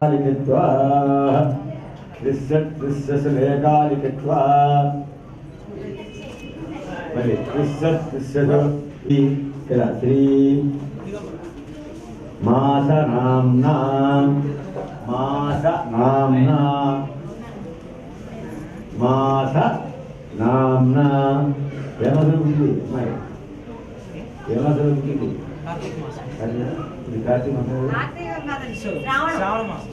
लिखित्वा लिखित्वा श्री मास नामना कार्तिक श्रावण मास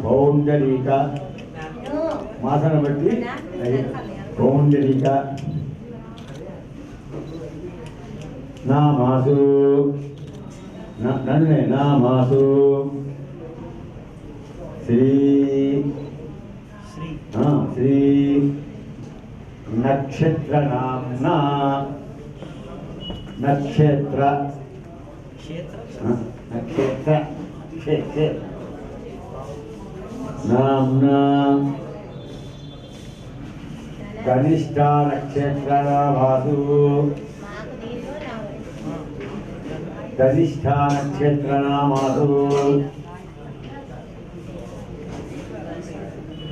पौंडरीका मासन बट्टी पौंडरीका नामासु नामासु श्री नक्षत्र नामना नक्षत्र नक्षत्र क्षेत्र नामना कनिष्ठा नक्षत्र नामासु कनिष्ठा नक्षत्र नामासु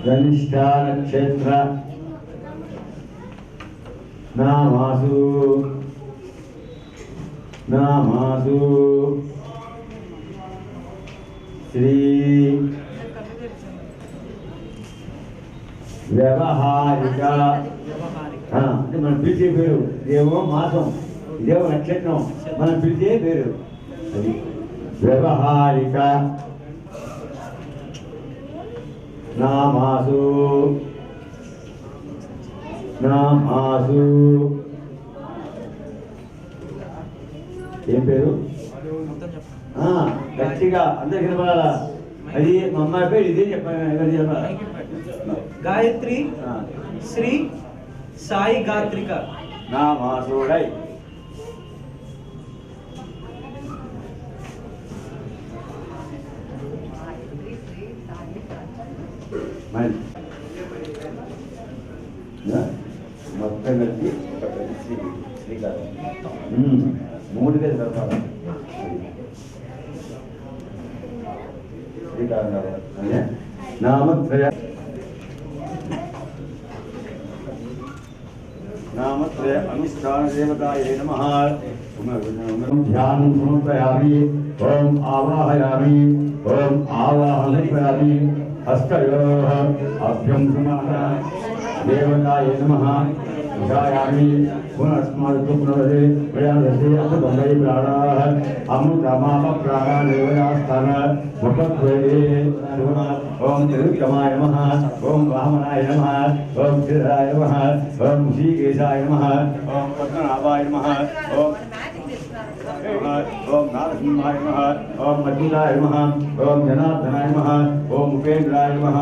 कनिष्ठा नक्षत्र नामासु नामासु श्री व्यवहारिक मन पिलिचे पेरु इदेमो मासम इदेमो नक्षत्रम मन पिलिचे पेरु व्यवहारिक नामासु नामासु ఏం పేరు గట్టిగా అందరికి వినపడాలా అది మా అమ్మాయి పేరు ఇదే చెప్పాను ఎవరు చెప్పాలి గాయత్రి శ్రీ సాయి గాత్రిక నామాసుడై మొత్తం కలిసి శ్రీకారం మూడు వేలు జరపాలి శ్రీకారం అదే నామత్రయ नामत्रय अनुष्ठान देवताय नमः ध्यान समर्पयामि ओम आवाहयामि ओम आवाहयामि हस्तयोः अभ्यं समाना देवताय नमः ध्यायामि पुनस्मादु पुनरदे प्रयादसे अतबंगै प्राणाः अमृतमाप प्राणा देवतास्थान मुखद्वये ओम त्रिविक्रमाय नमः ओम वामनाय नमः ओम श्रीधराय नमः ओम श्रीकेशाय नमः ओम पद्मनाभाय नमः ओम नारसिंहाय नमः ओम मधुराय नमः ओम जनार्दनाय नमः ओम उपेन्द्राय नमः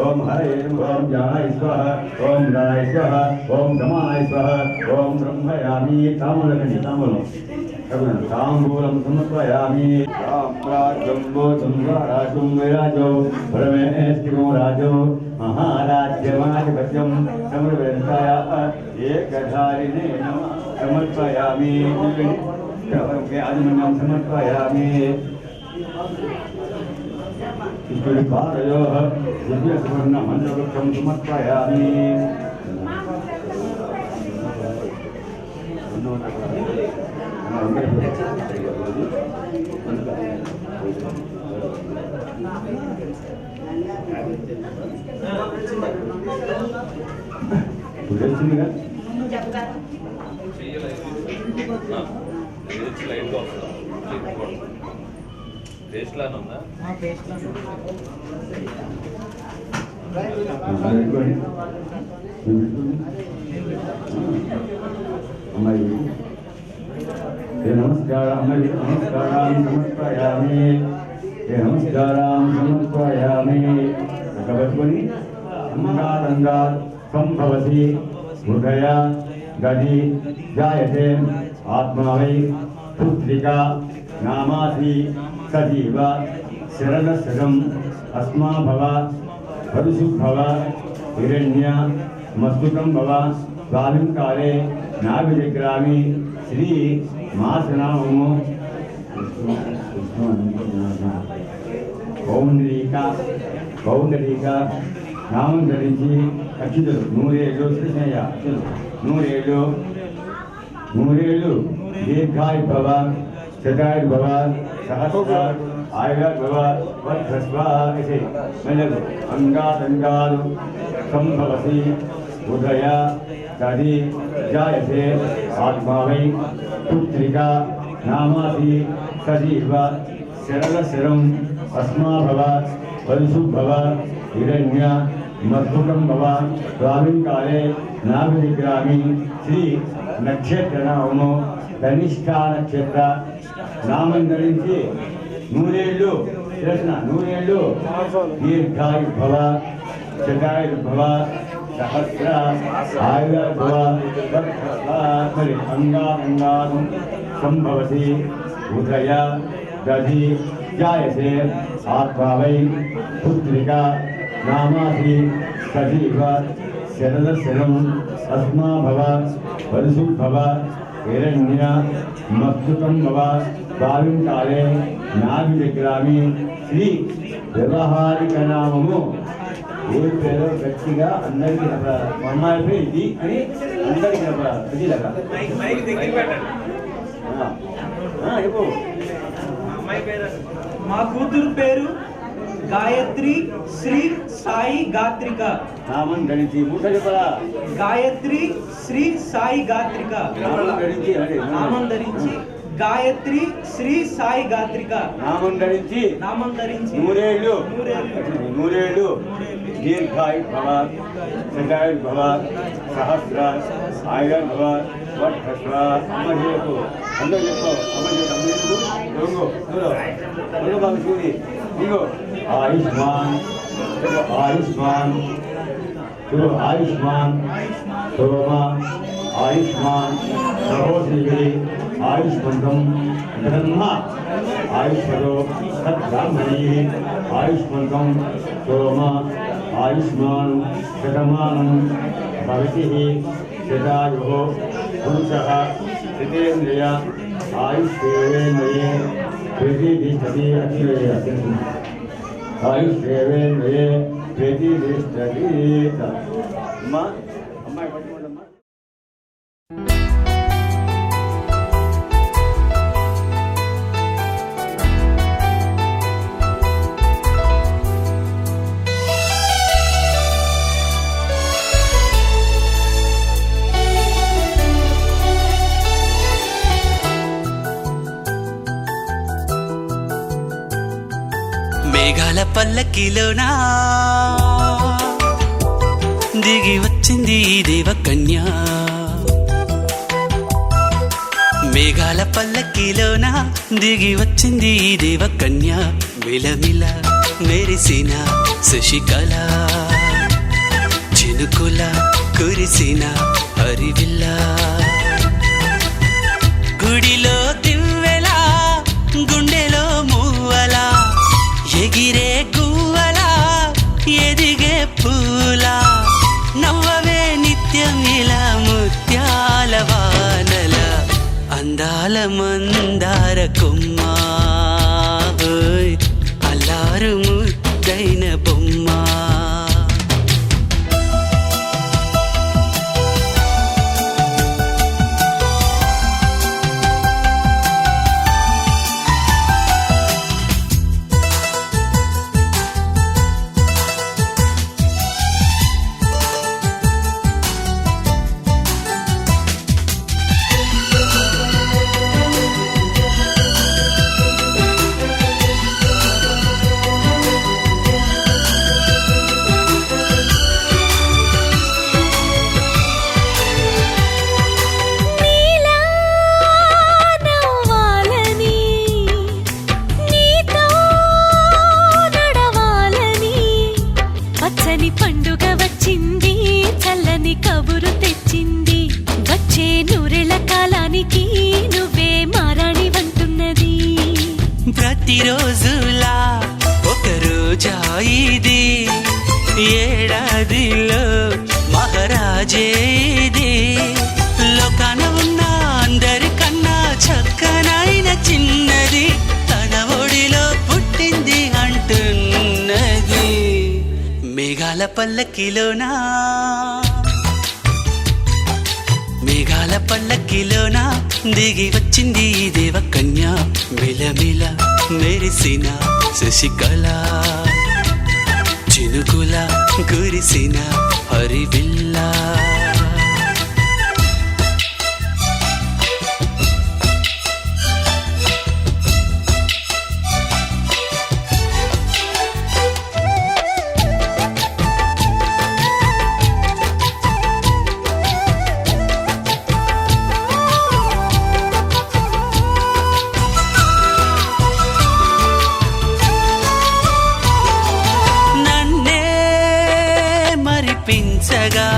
ओम हरे नमः ओम ज्ञानाय स्वाहा ओम ज्ञानाय स्वाहा ओम धमानाय स्वाहा ओम ब्रह्मयामि ताम्रकणि ताम्बूलं समर्पयामि रामराजम्बो सम्राजं विराजो परमेष्टिमो राजो महाराज्यमाधिपत्यं समर्पयाय एकधारिणे नमः समर्पयामि आजमन्यं समर्पयामि ईश्वरकारयोः दिव्यसुवर्णमण्डलवृक्षं समर्पयामि नमस्कारां समर्पयामि नमस्कारां समर्पयामि भगवद्वनि अंगादंगात् संभवति हृदय गति जायते आत्मा वै पुत्रिका नामासि सजीव शरणशरणम् अस्मा भव वरुषु भव हिरण्य मस्तुकं भव स्वामिं काले नाभिजग्रामि श्री मासनामो పౌండరీక నామం ధరించి అక్షితులు నూరేళ్ళు కృష్ణయ్య నూరేళ్ళు దీర్ఘాయుర్భవ శతాయుర్భవ సహస్ర ఆయుర్భవ వర్ధస్వ మెల్లగు అంగాదంగాలు సంభవసి ఉదయ గది జాయతే ఆత్మా వై పుత్రికా నామాసి సజీవ శరళశరం अस्मा भव वंशु भव हिरण्य मस्तुकं भव स्वामिं काले नाभिजग्रामि श्री नक्षत्र नामो कनिष्ठा नक्षत्र नामं धరించి నూరేళ్ళు శిరస్న నూరేళ్ళు దీర్ఘాయుర్భవ శతాయుర్భవ सहस्र आयुर्भव वर्षस्वात्मरि अंगारंगां संभवति उदय दधि जायसे आत्मा वै पुत्रिका नामासि सजीव शरदशरम् अस्मा भव वरुषुभव हिरण्य मत्सुतं भव भाविं काले नाभिविक्रामि श्री व्यवहारिक नामము ఏ పేరు గట్టిగా అందరికీ అమ్మాయి పేరు ఇది అని అందరికీ తెలియలేక మా కూతురు పేరు గాయత్రి శ్రీ సాయి గాత్రిక. నామం ధరించి మూట చెప్పరా. గాయత్రి శ్రీ సాయి గాత్రిక. నామం ధరించి గాయత్రి శ్రీ సాయి గాత్రిక. నామం ధరించి నూరేళ్ళు దీర్ఘాయు భవ శతాయు భవ సహస్ర ఆయుర్ భవ వర్షస్వ. అమ్మ చెప్పు అందరూ చెప్పు. అమ్మ చెప్పు ఇగో ఆయుష్మాన్ ఆయుష్మాన్ ఆయుష్మాన్ సోమ ఆయుష్మాన్ సహోదరి ఆయుష్మంతం బ్రహ్మ ఆయుష్మదో సద్బ్రాహ్మణీ ఆయుష్మంతం సోమ ఆయుష్మాన్ శతమానం భవతి శతాయు పురుష శతేంద్రియ ఆయుష్ేంద్రియే ప్రతిష్టతి ఆయుష్ేంద్రియే ప్రతిష్టతి. అమ్మా అమ్మాయి పట్టుకోండమ్మా. మేఘాల పల్లకిలోనా దిగి వచ్చింది దేవకన్య. మేఘాల పల్లకిలోనా దిగి వచ్చింది దేవకన్య. మిలమిల మెరిసిన శశికళ చినుకుల కురిసిన హరివిల్ల. గుడిలో దివ్వెలా గుండెలో మూవలా ఎగిరే గువ్వలా ఎదిగే పూలా. నవ్వవే నిత్యం ఇలా ముత్యాల వానల అందాల మందార కొమ్మ. అల్లారు ముద్దైన బొమ్మ. పండుగ వచ్చింది చల్లని కబురు తెచ్చింది. వచ్చే నూరెళ్ళ కాలానికి నువ్వే మారాణి వంటున్నది. ప్రతిరోజులా ఒక రోజా ఇది ఏడాదిలో మహారాజే ఇది. లోకాన ఉన్న అందరికన్నా చక్కనైన చిన్నది తన ఒడిలో పుట్టింది అంటున్నది. మేఘాల పల్లకిలోనా మేఘాల పల్లకిలోనా దిగి వచ్చింది దేవకన్య. మిలమిల మెరిసిన శశికళ చినుకుల కురిసిన హరివిల్ల. నన్నే మరిపించగా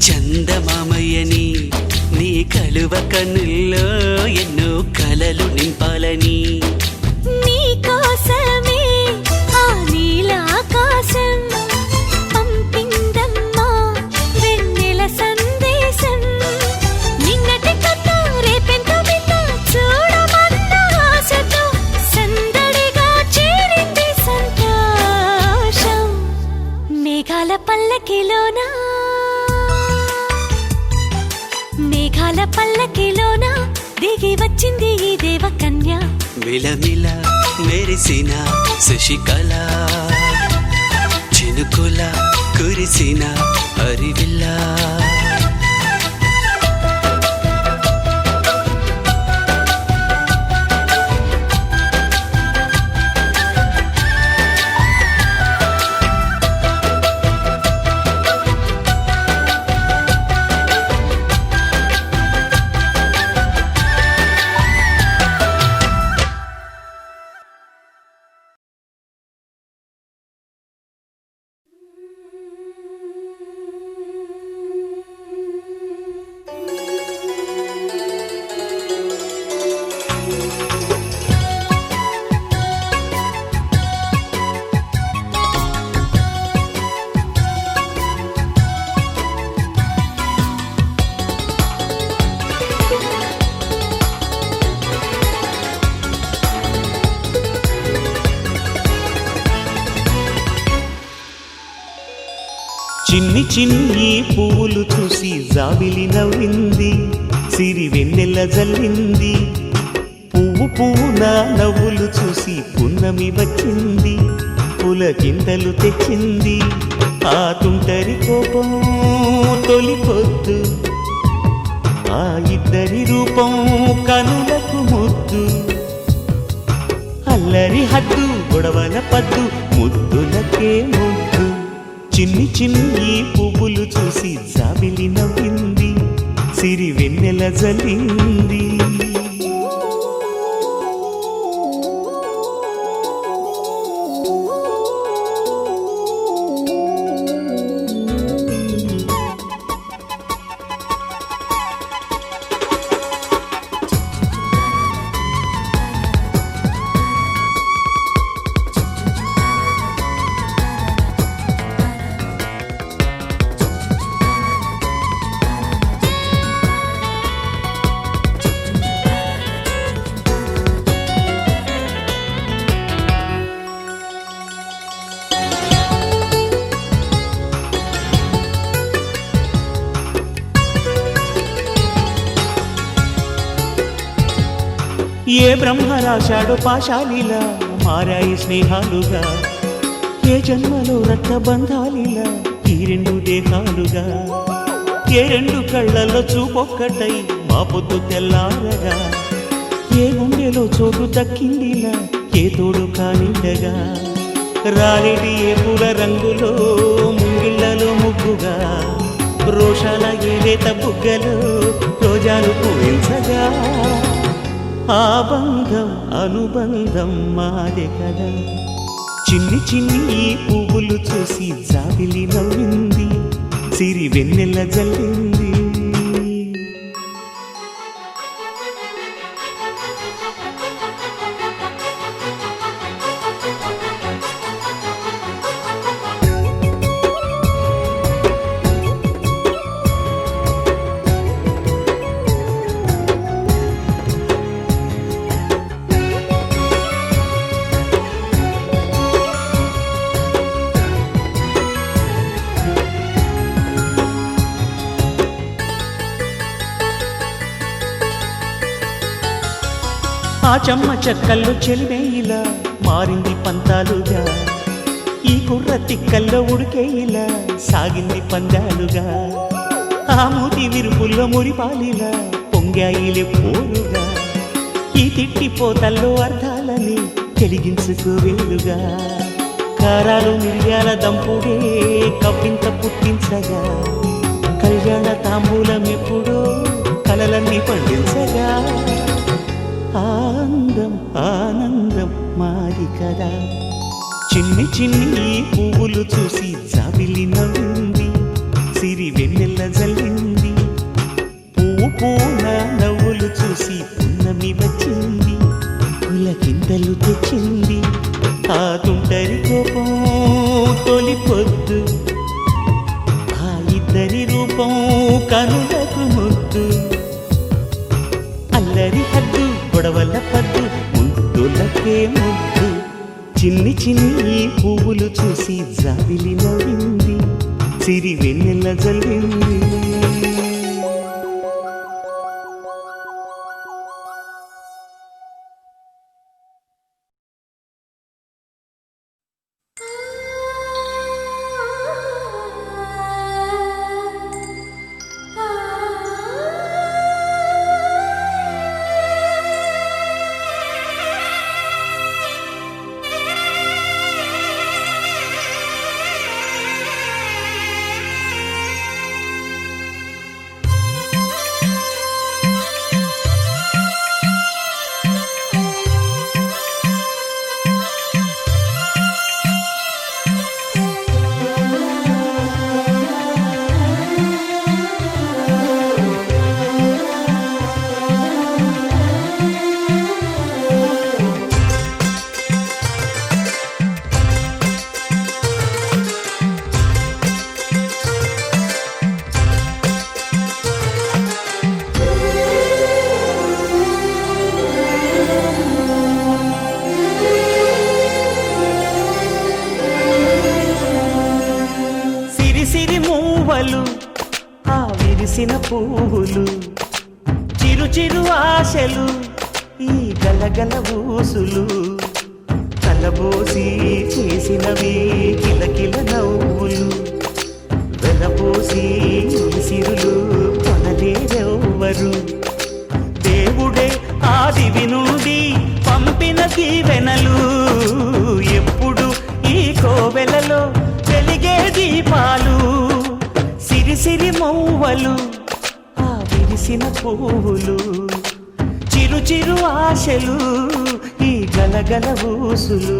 చందమామయ్యని నీ కలువ కన్నుల్లో ఎన్నో కలలు నింపాలని నీ కోసమే ఆ నీలాకాశం పంపిందమ్మా వెన్నెల సందేశం నిన్నటి కథ రేపెంత వింత చూడమన్న ఆశతో సందడిగా చేరింది సంతోషం మేఘాల పల్లకిలోనా మేఘాల పల్లకిలోనా దిగి వచ్చింది ఈ దేవకన్య మిలమిల మెరిసిన శశికళ చినుకుల కురిసిన హరివిల్లా చిన్ని చిన్ని పువ్వులు చూసి జాబిలి నవ్వింది సిరి వెన్నెల జల్లింది పువ్వు పువ్వున నవ్వులు చూసి పున్నమి వచ్చింది పులకింతలు తెచ్చింది ఆ తుంటరి కోపం తొలి పొద్దు ఆ ఇద్దరి రూపం కనులకు ముద్దు అల్లరి హద్దు గొడవల పద్దు ముద్దులకే ముద్దు చిన్ని చిన్ని పువ్వులు చూసి జాబిలి నవ్వింది సిరి వెన్నెల జల్లింది ఏ బ్రహ్మ రాశాడు పాశాలిలా మారాయి స్నేహాలుగా ఏ జన్మలో రక్తబంధాలిలా ఈ రెండు దేహాలుగా ఏ రెండు కళ్ళల్లో చూపొక్కటై మా పొద్దు తెల్లారగా ఏ గుండెలో చోటు దక్కిందిలా ఏ తోడు కానిండగా రాలేటి ఏ పూల రంగులో ముంగిళ్ళలో ముగ్గుగా రోషాల ఏలేత బుగ్గలో రోజాలు పూయించగా ఆ బంధం అనుబంధం మాదే కదా చిన్ని చిన్ని పువ్వులు చూసి జాబిలి నవ్వింది సిరి వెన్నెల జల్లింది ఆ చెమ్మ చెక్కల్లో చెలివేయిలా మారింది పంతాలుగా ఈ కుర్ర తిక్కల్లో ఉడికేయిలా సాగింది పందాలుగా ఆ మూతి విరుపుల్లో మురిపాలిలా పొంగాయిలే పోరుగా ఈ తిట్టిపోతల్లో అర్థాలని తెలిగించుకోవేలుగా కారాలు మిరియాల దంపుడే కవ్వింత పుట్టించగా కళ్యాణ తాంబూలం ఎప్పుడో కలలన్నీ పండించగా ఆనందం ఆనందం మాది కదా చిన్ని చిన్ని పువ్వులు చూసి జాబిలి నవ్వింది సిరి వెన్నెల జల్లింది పువ్వు పూన నవ్వులు చూసి పున్నమి వచ్చింది పులకింతలు తెచ్చింది ఆ తుంటరి కోపం తొలి పొద్దు ఆ ఇద్దరి రూపం కనులకు ముద్దు అల్లరి హద్దు గొడవల పద్దు ముద్దులకే ముద్దు చిన్ని చిన్ని పువ్వులు చూసి జాబిలి నవ్వింది సిరి వెన్నెల జల్లింది ఆ విరిసిన పువ్వులు చిరు చిరు ఆశలు ఈ గలగల ఊసులు కలబోసి చేసినవి కిలకిల నవ్వులు వెలబోసి సిరులు కొనలేరెవ్వరు దేవుడే ఆదివి నుండి పంపిన దీవెనలు ఎప్పుడు ఈ కోవెలలో వెలిగే దీపాలు సిరి సిరి మౌవలు ఆ విరిసిన పువ్వులు చిరు చిరు ఆశలు ఈ గలగల ఊసులు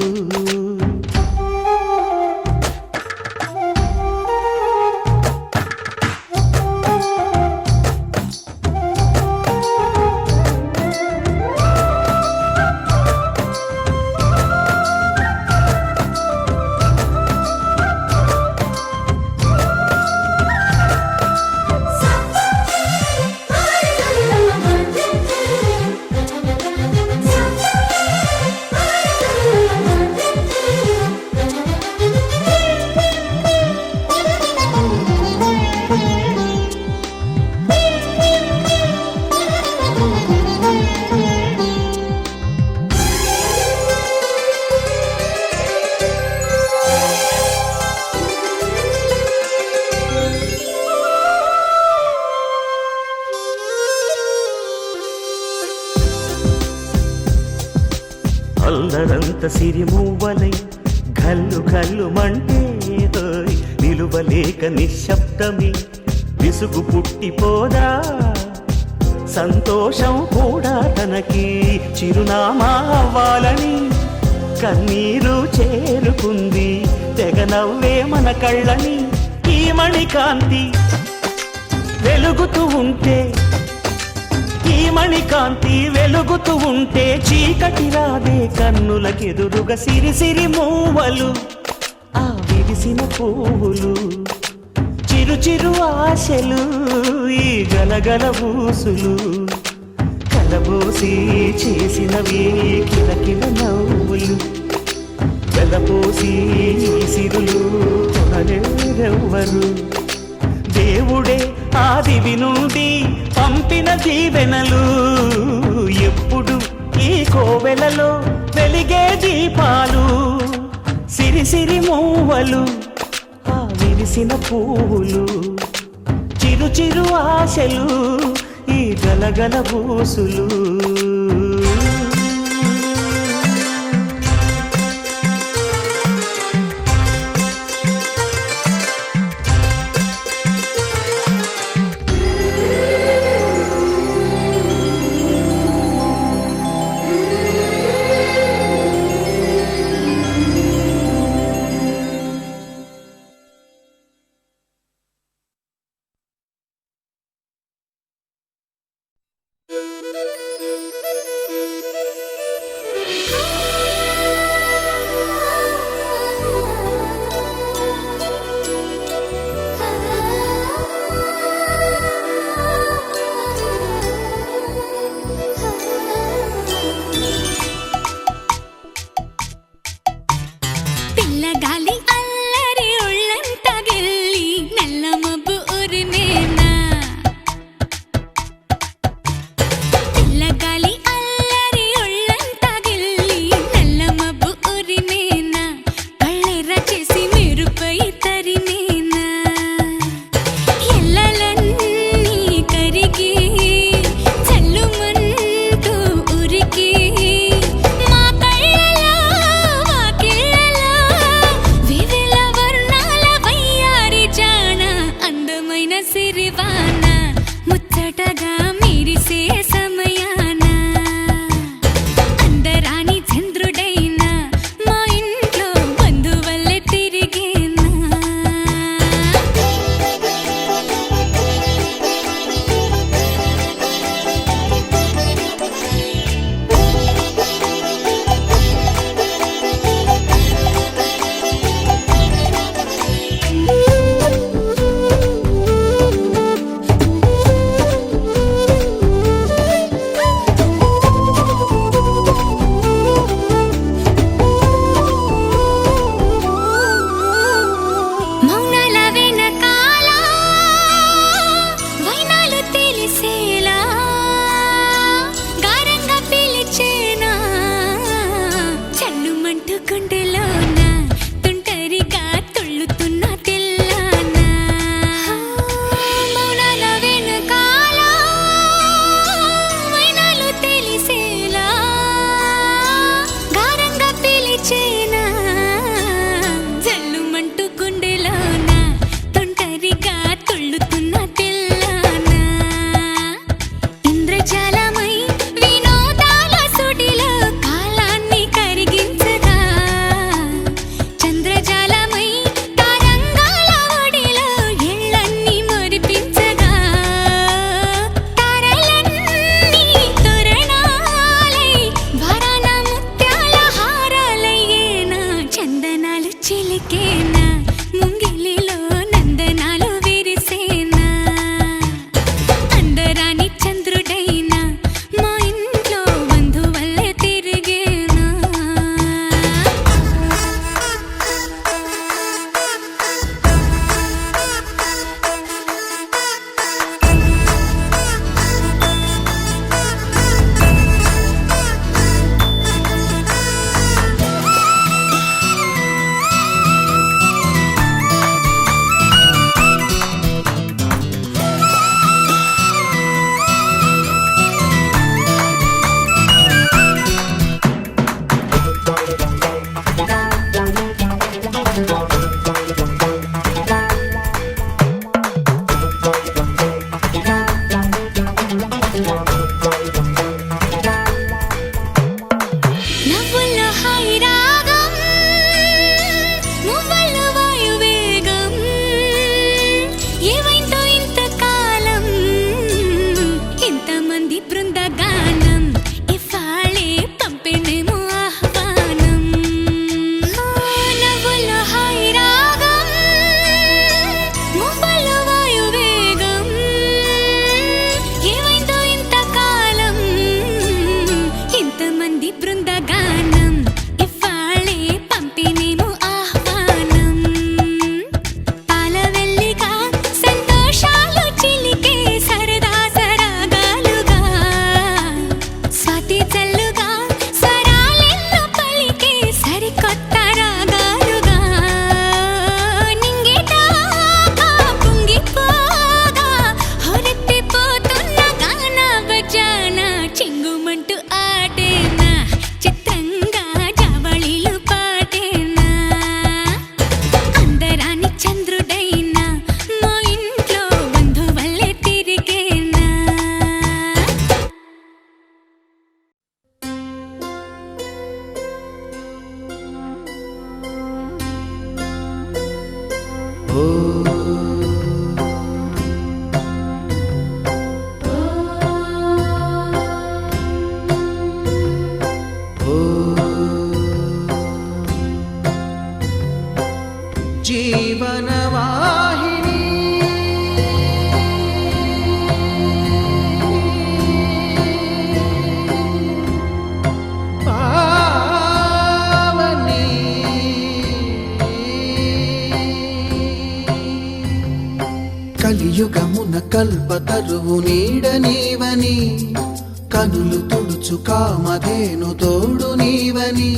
అల్లరంత సిరిమువ్వలై గల్లు గల్లు మంటే నిలువలేక నిశ్శబ్దమి విసుగు పుట్టిపోదా సంతోషం కూడా తనకి చిరునామా అవ్వాలని కన్నీరు చేరుకుంది తెగ నవ్వే మన కళ్ళని ఈ మణికాంతి వెలుగుతూ ఉంటే ఈ మణికాంతి వెలుగుతూ ఉంటే చీకటి రాదే కన్నులకెదురుగా సిరి సిరి మూవలు ఆ విరిసిన పువ్వులు చిరు చిరు ఆశలు ఈ గలగల ఊసులు కలబోసి చేసినవి కిలకిల నవ్వులు వెలపోసి సిరులు కొనలేరెవ్వరు దేవుడే ఆదివి నుండి పంపిన దీవెనలు ఎప్పుడు ఈ కోవెలలో వెలిగే దీపాలు సిరి సిరి మూవలు ఆ విరిసిన పువ్వులు చిరు చిరు ఆశలు ఈ గలగల ఊసులు ముచ్చటగా మెరిసే సమయాన అందరాని చంద్రుడైనా మా ఇంట్లో బంధువల్లే తిరిగేనా మౌనాల వెనకాల వైనాలు తెలిసేలా గారంగా పిలిచేనా చల్లుమంటూ గుండెలోన తుంటరిగా తుళ్ళుతున్న తెల్లాన మౌనాల వెనకాల వైనాలు తెలిసేలా గారంగా పిలిచేనా జల్లుమంటూ గుండెలోన తొంటరిగా తుళ్ళుతున్న తెల్లాన ఇంద్రజాలమై వినోదాల సుడిలో కాలాన్ని కరిగించగా చంద్రజాలమై తరంగాల ఒడిలో ఎళ్ళన్నీ మురిపించగా తారలన్నీ తోరణాలై వరాల ముత్యాల హారాలయ్యేనా చందనాలు చిలికేనా ముంగిలిలో నందనాలు విరిసేనా అందరాని చంద్రుడైనా మా ఇంట్లో బంధువల్లే తిరిగేనా నవ్వుల్లో హాయి రాగం మువ్వల్లో వాయువేగం ఏవైందో ఇంతకాలం ఇంతమంది బృందగానం ఇవాళే పంపిణేమో ఆహ్వానం నవ్వుల్లో హాయి రాగం మువ్వల్లో వాయువేగం ఏవైందో ఇంతకాలం ఇంతమంది బృందగానం ఇవాళే పంపిణేమో ఆహ్వానం పాలవెల్లిగా సంతోషాలు చిలికే సరదా సరాగాలుగా స్వాతి చల్లుగా స్వరాలెన్నో పలికే సరికొత్త రాగాలుగా నింగిదాకా పొంగిపోగా హొరెత్తిపోతున్న గాన బజాన చింగుమంటూ ఆడేనా చిత్రంగా జావళిలు పాడేనా అందరాని చంద్రుడైనా మా ఇంట్లో బంధువల్లే తిరిగేనా జీవనవాహిని పావని కలియుగమున కల్పతరువు నీడ నీవని కనులు తుడుచు కామధేను తోడు నీవని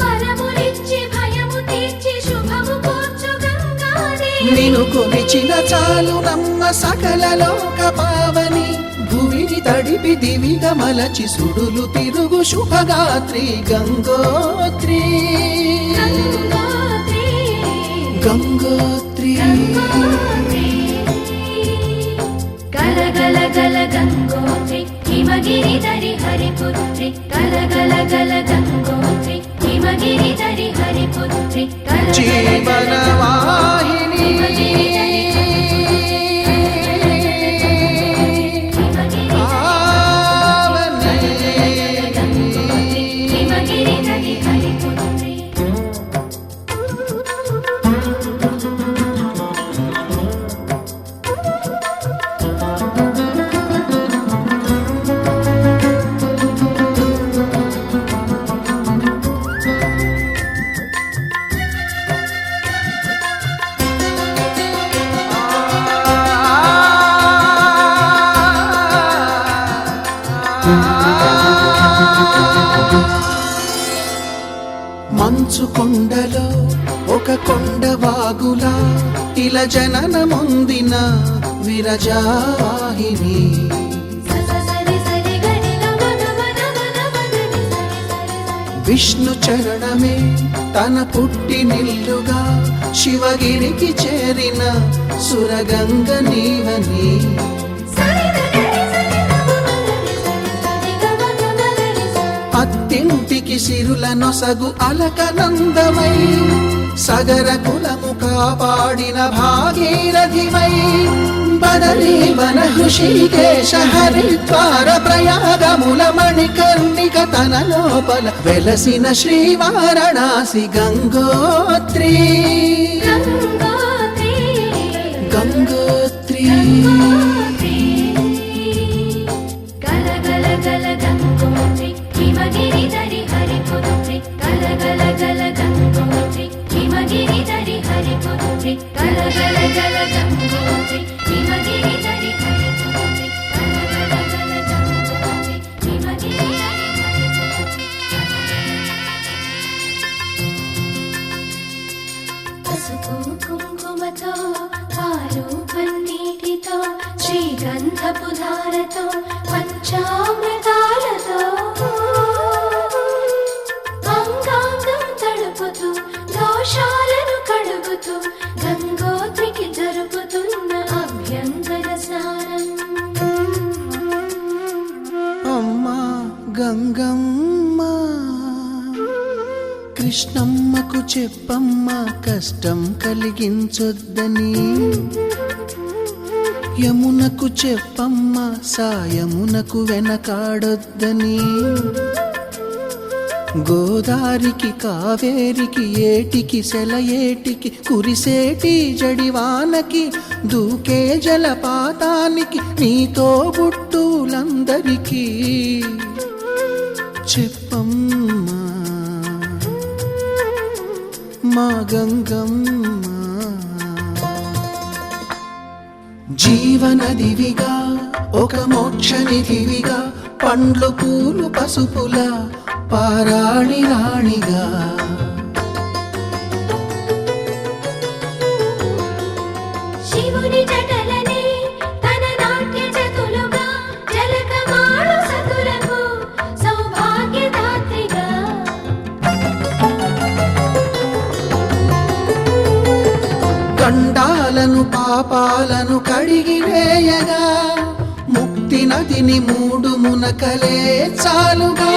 వరములిచ్చి భయము తీర్చి శుభము కూర్చు గంగాదేవి నిను కొలిచిన చాలు నమ్మ సకల లోక పావని భూమిని తడిపి దివిగా మలచి సుడులు తిరుగు శుభగాత్రి గంగోత్రి గంగోత్రి గల గల हिमगिरिधरि हरिपुत्रि कलगलगल गङ्गोत्रि हिमगिरिधरि हरिपुत्रि जीवनवाहिनी हिमगिरिधरि हरिपुत्रि మంచు కొండలో ఒక కొండ వాగులా ఇలా జననముందిన విరజావాహిని విష్ణు చరణమే తన పుట్టినిల్లుగా శివగిరికి చేరిన సురగంగ నీవని అత్తింటికి సిరుల నొసగు అలకనందమై సగర కులము కాపాడిన భాగీరథిమై బదరీ వన హృషికేశ హరిద్వార ప్రయాగముల మణికర్ణిక తన లోపల వెలసిన శ్రీవారణాసి గంగోత్రి గంగోత్రి గలగలగల గంగోత్రి हिमगिरिधरि हरिपुत्रि कलगलगल गङ्गोत्रि हिमगिरिधरि हरिपुत्रि कलगलगल गङ्गोत्रि हिमगिरिधरि हरिपुत्रि कलगलगल गङ्गोत्रि हिमगिरिधरि हरिपुत्रि పసుపు కుంకుమతో పాలు పన్నీటితో శ్రీగంధపు ధారతో పంచామృతాలతో అంగాంగం తడుపుతూ దోషాలను కడుగుతూ గంగోత్రికి జరుపుతున్న అభ్యంగన స్నానం అమ్మా గంగమ్మ కృష్ణమ్మకు చెప్పమ్మ కష్టం కలిగించొద్దని యమునకు చెప్పమ్మ సాయమునకు వెనకాడొద్దని గోదారికి కావేరికి ఏటికి సెలయేటికి కురిసేటి జడివానకి దూకే జలపాతానికి నీతో బుట్టులందరికీ చెప్పమ్మా మా గంగమ్మ జీవనదివిగా ఒక మోక్షనిధివిగా పండ్లు పూలు పసుపుల పారాణి రాణిగా శివుని జటలనే తన నాట్య చతులుగా జలకమాడు సతులకు సౌభాగ్యదాత్రిగా గండాలను పాపాలను కడిగివేయగా ముక్తి నదిని మూడు మునకలే చాలుగా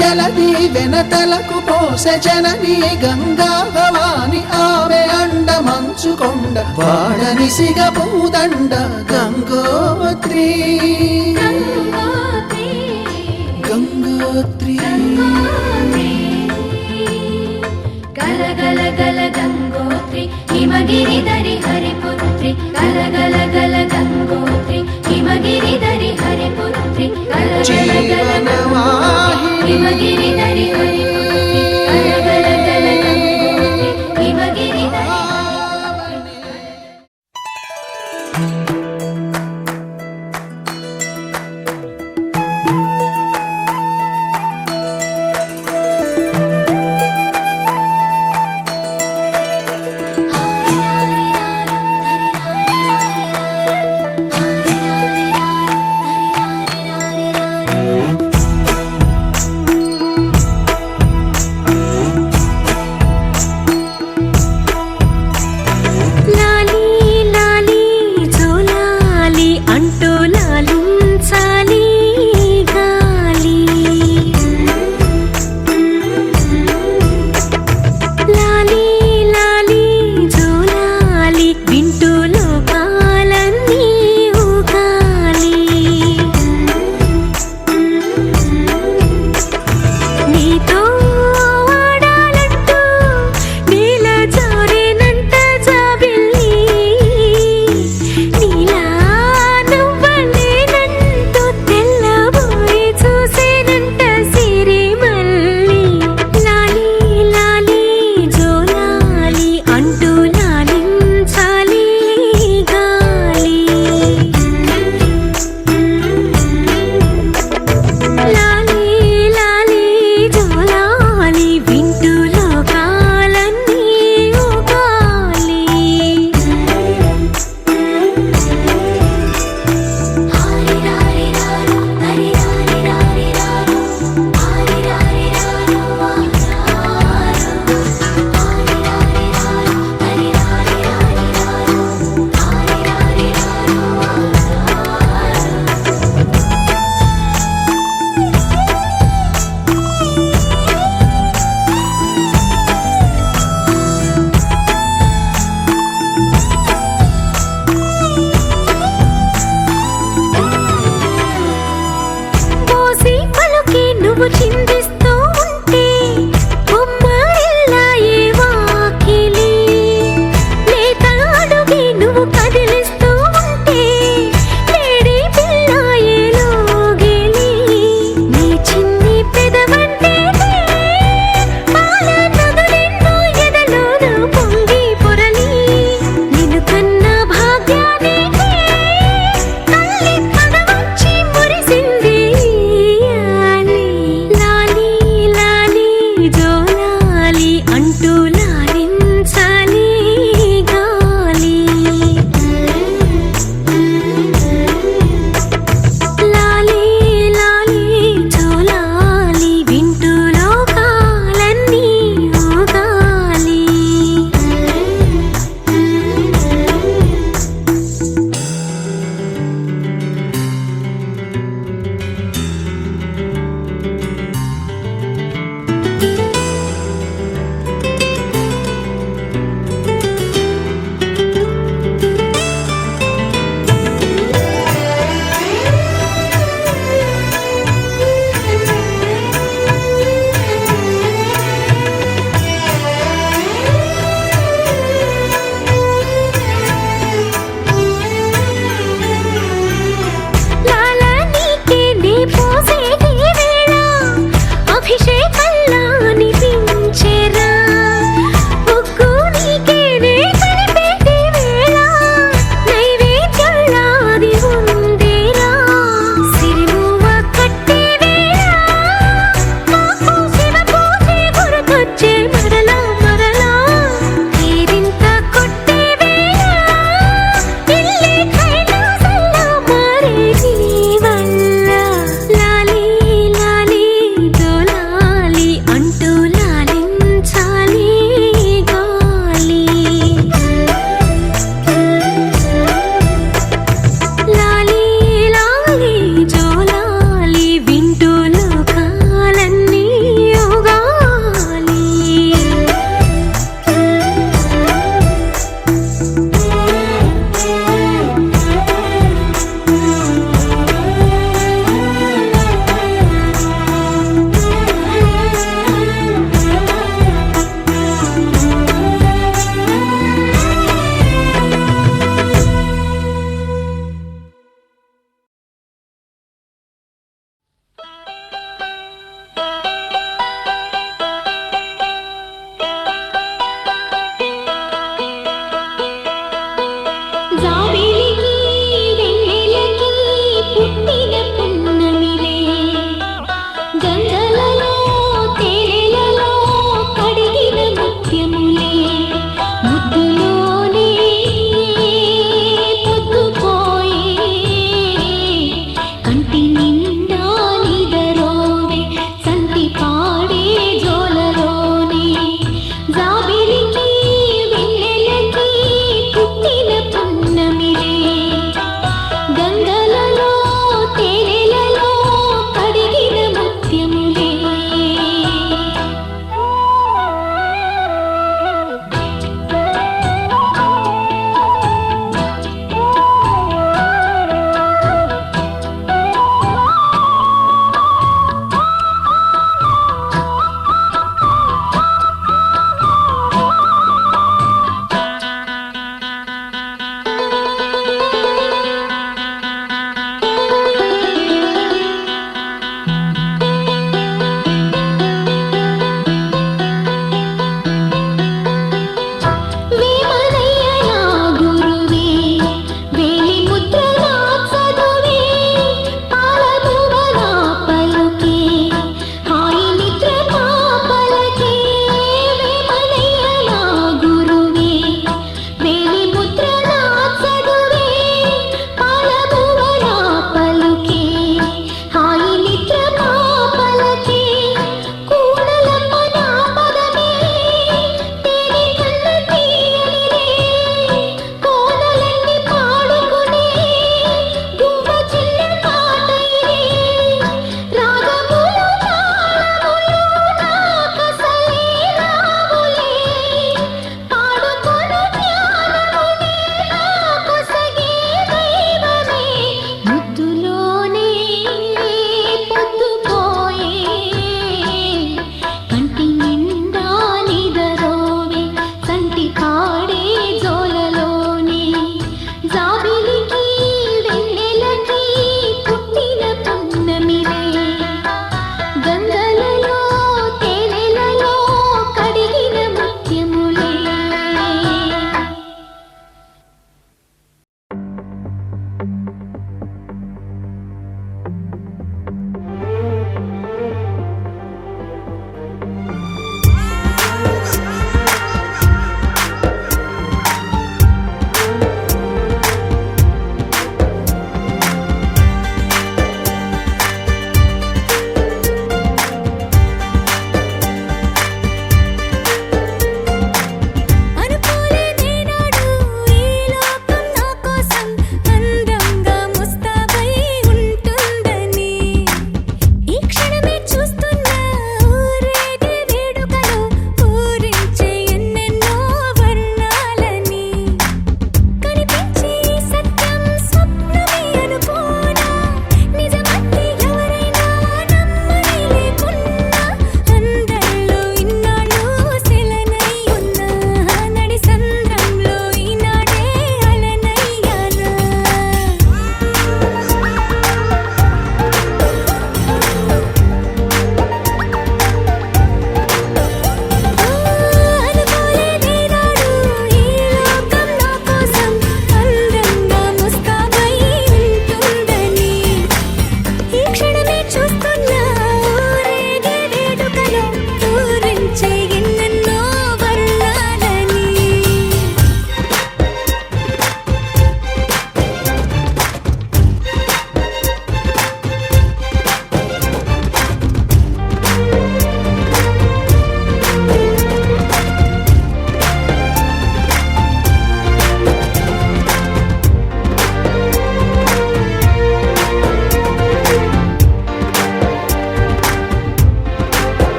జలది వెనతలకు పోసె జనని గంగా భవాని ఆమె అండ మంచుకొండ వాడని సిగ పూదండ గంగోత్రి గంగోత్రి గలగలగల గంగోత్రి हिमगिरिधरि हरिपुत्रि कलगलगल गङ्गोत्रि हिमगिरिधरि हरिपुत्रि कलगलगल हिमगिरिधरि हरिपुत्रि कलगलगल गङ्गोत्रि हिमगिरिधरि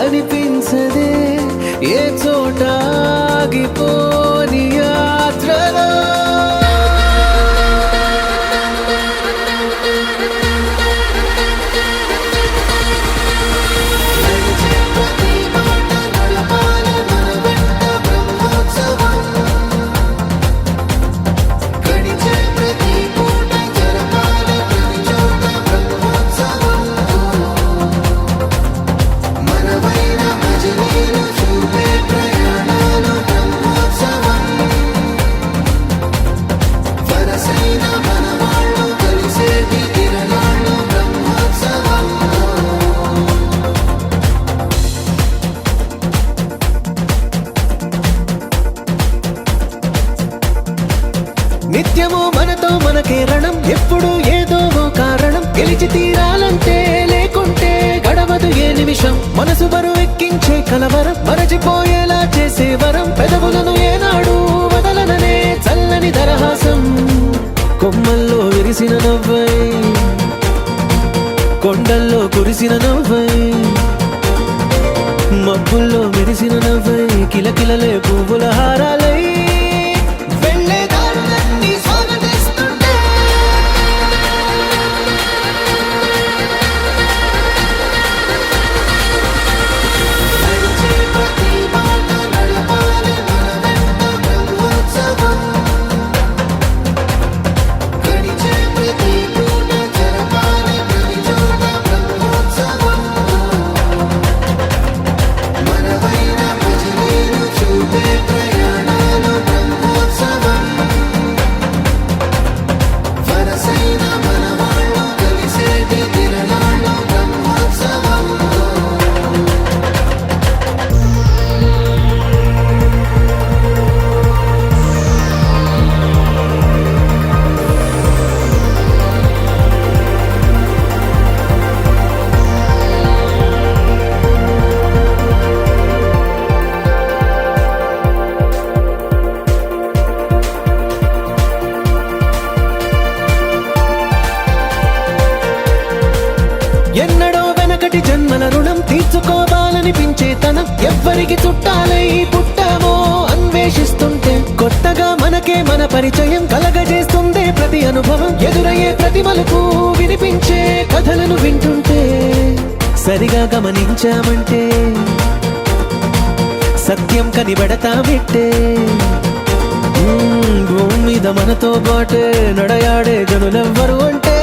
అనిపించదే ఏ చోట ఆగిపోని యాత్రలో. నిత్యము మనతో మనకే రణం, ఎప్పుడు ఏదో ఓ కారణం. గెలిచి తీరాలంటే లేకుంటే గడవదు ఏ నిమిషం. మనసు బరువు ఎక్కించే కలవరం, మరచిపోయేలా చేసే వరం. పెదవులను ఏనాడు వదలననే చల్లని దరహాసం. కొమ్మల్లో విరిసిన నవ్వై, కొండల్లో కురిసిన నవ్వై, మబ్బుల్లో మెరిసిన నవ్వై, కిలకిలలే పువ్వుల హారాలై వెళ్ళే దారులన్నీ స్వాగతిస్తుంటే. ఎన్నడో వెనకటి జన్మల రుణం తీర్చుకోవాలనిపించే తనం. ఎవ్వరికి చుట్టాలై పుట్టామో అన్వేషిస్తుంటే, కొత్తగా మనకే మన పరిచయం కలగజేస్తుందే ప్రతి అనుభవం. ఎదురయ్యే ప్రతి మలుపు వినిపించే కథలను వింటుంటే, సరిగా గమనించామంటే సత్యం కనిపెడతామిట్టే. భూమి మీద మనతో పాటే నడయాడే జనులెవ్వరు అంటే